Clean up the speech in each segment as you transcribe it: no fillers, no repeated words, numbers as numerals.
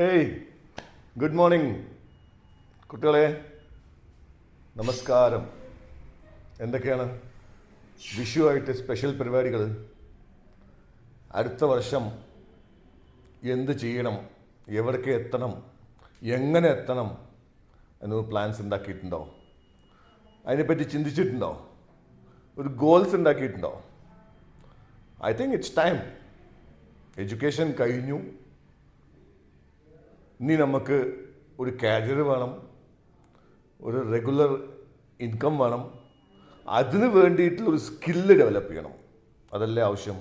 ഏയ് good morning കുട്ടികളെ, നമസ്കാരം. എന്തൊക്കെയാണ് വിഷുവായിട്ട് സ്പെഷ്യൽ പരിപാടികൾ? അടുത്ത വർഷം എന്ത് ചെയ്യണം, എവിടേക്ക് എത്തണം, എങ്ങനെ എത്തണം എന്നൊരു പ്ലാൻസ് ഉണ്ടാക്കിയിട്ടുണ്ടോ? അതിനെപ്പറ്റി ചിന്തിച്ചിട്ടുണ്ടോ? ഒരു ഗോൾസ് ഉണ്ടാക്കിയിട്ടുണ്ടോ? I think it's time. Education കഴിഞ്ഞു, ഇനി നമുക്ക് ഒരു കരിയർ വേണം, ഒരു റെഗുലർ ഇൻകം വേണം. അതിന് വേണ്ടിയിട്ടുള്ളൊരു സ്കില്ല് ഡെവലപ്പ് ചെയ്യണം. അതല്ലേ ആവശ്യം.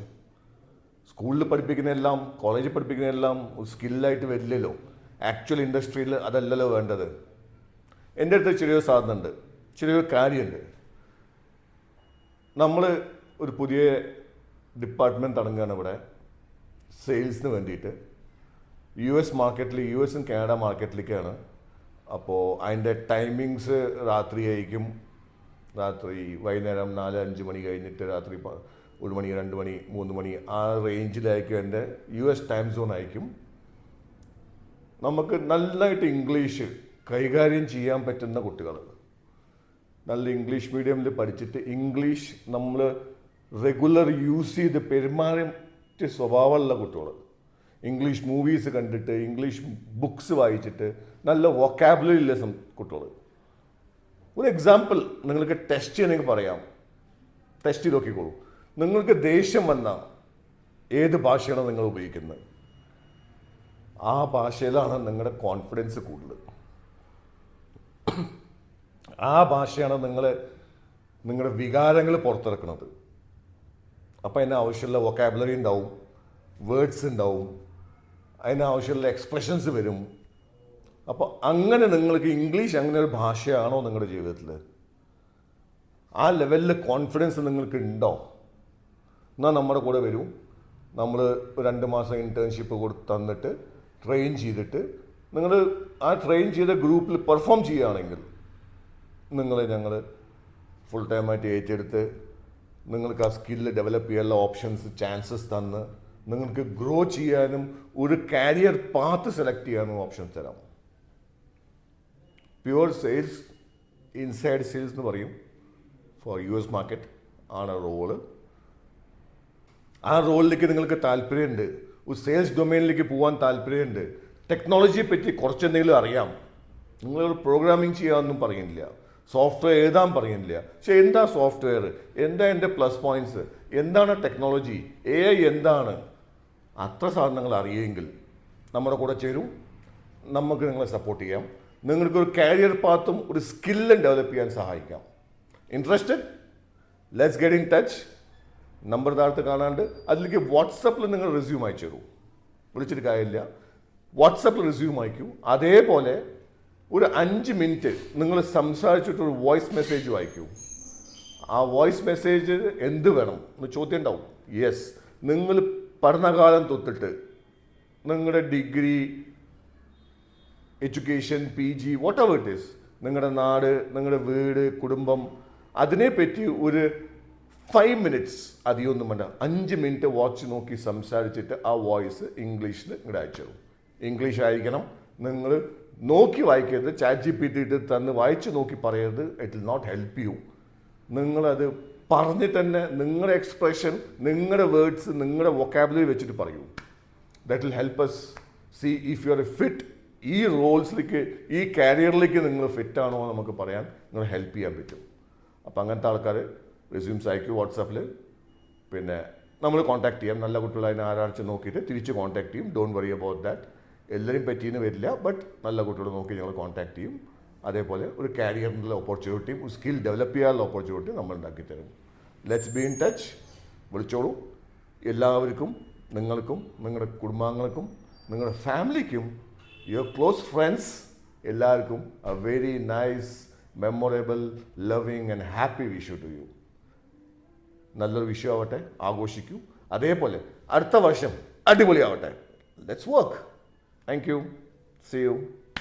സ്കൂളിൽ പഠിപ്പിക്കുന്നതെല്ലാം, കോളേജിൽ പഠിപ്പിക്കുന്നതെല്ലാം ഒരു സ്കില്ലായിട്ട് വരില്ലല്ലോ. ആക്ച്വൽ ഇൻഡസ്ട്രിയിൽ അതല്ലല്ലോ വേണ്ടത്. എൻ്റെ അടുത്ത് ചെറിയൊരു സാധനമുണ്ട്, ചെറിയൊരു കാര്യമുണ്ട്. നമ്മൾ ഒരു പുതിയ ഡിപ്പാർട്ട്മെൻറ്റ് തുടങ്ങുകയാണ് ഇവിടെ, സെയിൽസിന് വേണ്ടിയിട്ട്. US മാർക്കറ്റിൽ, US കാനഡ മാർക്കറ്റിലേക്കാണ്. അപ്പോൾ അതിൻ്റെ ടൈമിങ്സ് രാത്രിയായിരിക്കും. വൈകുന്നേരം 4-5 മണി കഴിഞ്ഞിട്ട് രാത്രി 1 മണി, 2 മണി, 3 മണി ആ റേഞ്ചിലായിരിക്കും. എൻ്റെ US ടൈം സോൺ ആയിരിക്കും. നമുക്ക് നല്ലതായിട്ട് ഇംഗ്ലീഷ് കൈകാര്യം ചെയ്യാൻ പറ്റുന്ന കുട്ടികൾ, നല്ല ഇംഗ്ലീഷ് മീഡിയമിൽ പഠിച്ചിട്ട് ഇംഗ്ലീഷ് നമ്മൾ റെഗുലർ യൂസ് ചെയ്ത് പെരുമാറിയ സ്വഭാവമുള്ള കുട്ടികൾ, ഇംഗ്ലീഷ് മൂവീസ് കണ്ടിട്ട്, ഇംഗ്ലീഷ് ബുക്സ് വായിച്ചിട്ട് നല്ല വൊക്കാബുലറി ഉള്ള കുട്ടികൾ. ഒരു എക്സാമ്പിൾ നിങ്ങൾക്ക് ടെസ്റ്റ് ചെയ്യണമെങ്കിൽ പറയാം. ടെസ്റ്റ് ചെയ്ത് നോക്കിക്കോളൂ. നിങ്ങൾക്ക് ദേഷ്യം വന്നാൽ ഏത് ഭാഷയാണ് നിങ്ങൾ ഉപയോഗിക്കുന്നത്? ആ ഭാഷയിലാണ് നിങ്ങളുടെ കോൺഫിഡൻസ് കൂടുതൽ. ആ ഭാഷയാണ് നിങ്ങളുടെ വികാരങ്ങൾ പുറത്തിറക്കുന്നത്. അപ്പോൾ അതിന് ആവശ്യമുള്ള വൊക്കാബുലറി ഉണ്ടാവും, വേർഡ്സ് ഉണ്ടാവും, അതിനാവശ്യമുള്ള എക്സ്പ്രഷൻസ് വരും. അപ്പോൾ അങ്ങനെ നിങ്ങൾക്ക് ഇംഗ്ലീഷ് അങ്ങനെ ഒരു ഭാഷയാണോ നിങ്ങളുടെ ജീവിതത്തിൽ? ആ ലെവലിൽ കോൺഫിഡൻസ് നിങ്ങൾക്ക് ഉണ്ടോ? എന്നാൽ നമ്മുടെ കൂടെ വരും. നമ്മൾ 2 മാസം ഇൻറ്റേൺഷിപ്പ് തന്നിട്ട് ട്രെയിൻ ചെയ്തിട്ട് നിങ്ങൾ ആ ട്രെയിൻ ചെയ്ത ഗ്രൂപ്പിൽ പെർഫോം ചെയ്യുകയാണെങ്കിൽ ഞങ്ങൾ ഫുൾ ടൈമായിട്ട് ഏറ്റെടുത്ത് നിങ്ങൾക്ക് ആ സ്കില്ല് ഡെവലപ്പ് ചെയ്യാനുള്ള ഓപ്ഷൻസ്, ചാൻസസ് തന്ന് നിങ്ങൾക്ക് ഗ്രോ ചെയ്യാനും ഒരു കരിയർ പാത്ത് സെലക്ട് ചെയ്യാനും ഓപ്ഷൻസ് തരാം. പ്യുവർ സെയിൽസ്, ഇൻസൈഡ് സെയിൽസ് എന്ന് പറയും, ഫോർ US മാർക്കറ്റ് ആണ് റോള്. ആ റോളിലേക്ക് നിങ്ങൾക്ക് താല്പര്യമുണ്ട്, ഒരു സെയിൽസ് ഡൊമൈനിലേക്ക് പോകാൻ താല്പര്യമുണ്ട്, ടെക്നോളജിയെ പറ്റി കുറച്ചെന്തെങ്കിലും അറിയാം, നിങ്ങളൊരു പ്രോഗ്രാമിംഗ് ചെയ്യാമെന്നും പറയുന്നില്ല, സോഫ്റ്റ്വെയർ എഴുതാൻ പറയുന്നില്ല. പക്ഷെ എന്താ സോഫ്റ്റ്വെയർ, എന്താ എൻ്റെ പ്ലസ് പോയിൻറ്റ്സ്, എന്താണ് ടെക്നോളജി, AI എന്താണ്, അത്ര സാധനങ്ങൾ അറിയുമെങ്കിൽ നമ്മുടെ കൂടെ ചേരും. നമുക്ക് നിങ്ങളെ സപ്പോർട്ട് ചെയ്യാം. നിങ്ങൾക്കൊരു കരിയർ പാത്തും ഒരു സ്കില്ലും ഡെവലപ്പ് ചെയ്യാൻ സഹായിക്കാം. Interested? Let's get in touch. Number താഴത്ത് കാണാണ്ട് അതിലേക്ക് വാട്സപ്പിൽ നിങ്ങൾ റെസ്യൂം അയച്ചു തരൂ. വിളിച്ചിട്ട് കാര്യമില്ല, വാട്സപ്പിൽ റെസ്യൂം അയക്കൂ. അതേപോലെ ഒരു 5 മിനിറ്റ് നിങ്ങൾ സംസാരിച്ചിട്ടൊരു വോയിസ് മെസ്സേജ് വായിക്കൂ. ആ വോയിസ് മെസ്സേജ് എന്ത് വേണം എന്ന് ചോദ്യം ഉണ്ടാവും. യെസ്, നിങ്ങൾ പഠനകാലം തൊട്ടിട്ട് നിങ്ങളുടെ degree, education, PG, what ever it is, നിങ്ങളുടെ നാട്, നിങ്ങളുടെ വീട്, കുടുംബം, അതിനെപ്പറ്റി ഒരു 5 മിനിറ്റ്സ്, അധികമൊന്നും വേണ്ട, 5 മിനിറ്റ് വാച്ച് നോക്കി സംസാരിച്ചിട്ട് ആ വോയിസ് ഇംഗ്ലീഷിൽ ഇങ്ങോട്ട് അയച്ചു തരും. ഇംഗ്ലീഷ് ആയിരിക്കണം. നിങ്ങൾ നോക്കി വായിക്കരുത്, ChatGPT ഇട്ട് തന്ന് വായിച്ച് നോക്കി പറയരുത്. It will not help you. നിങ്ങളത് പറഞ്ഞിട്ട് തന്നെ നിങ്ങളുടെ എക്സ്പ്രഷൻ, നിങ്ങളുടെ വേർഡ്സ്, നിങ്ങളുടെ വൊക്കാബുലറി വെച്ചിട്ട് പറയൂ. That will help us see if you are a fit. ഈ റോൾസിലേക്ക്, ഈ കരിയറിലേക്ക് നിങ്ങൾ ഫിറ്റ് ആണോ നമുക്ക് പറയാൻ നിങ്ങൾ ഹെൽപ്പ് ചെയ്യാൻ പറ്റും. അപ്പോൾ അങ്ങനത്തെ ആൾക്കാർ റെസ്യൂംസ് അയക്കൂ വാട്സാപ്പിൽ. പിന്നെ നമ്മൾ കോൺടാക്ട് ചെയ്യാം. നല്ല കുട്ടികൾ അതിനെ ആരാഴ്ച നോക്കിയിട്ട് തിരിച്ച് കോൺടാക്ട് ചെയ്യും. Don't worry about that. എല്ലാവരും പറ്റിയെന്ന് വരില്ല, ബട്ട് നല്ല കുട്ടികൾ നോക്കി ഞങ്ങൾ കോൺടാക്ട് ചെയ്യും. അതേപോലെ ഒരു കരിയറിനുള്ള ഓപ്പർച്യൂണിറ്റിയും ഒരു സ്കിൽ ഡെവലപ്പ് ചെയ്യാനുള്ള ഓപ്പർച്യൂണിറ്റി നമ്മൾ ഉണ്ടാക്കി തരും. Let's be in touch. വിളിച്ചോളൂ. എല്ലാവർക്കും, നിങ്ങൾക്കും, നിങ്ങളുടെ കുടുംബാംഗങ്ങൾക്കും, നിങ്ങളുടെ ഫാമിലിക്കും, യുവർ ക്ലോസ് ഫ്രണ്ട്സ്, എല്ലാവർക്കും a very nice, memorable, loving and happy Vishu to you. നല്ലൊരു വിഷു ആവട്ടെ, ആഘോഷിക്കൂ. അതേപോലെ അടുത്ത വർഷം അടിപൊളിയാവട്ടെ. Let's work. Thank you. See U.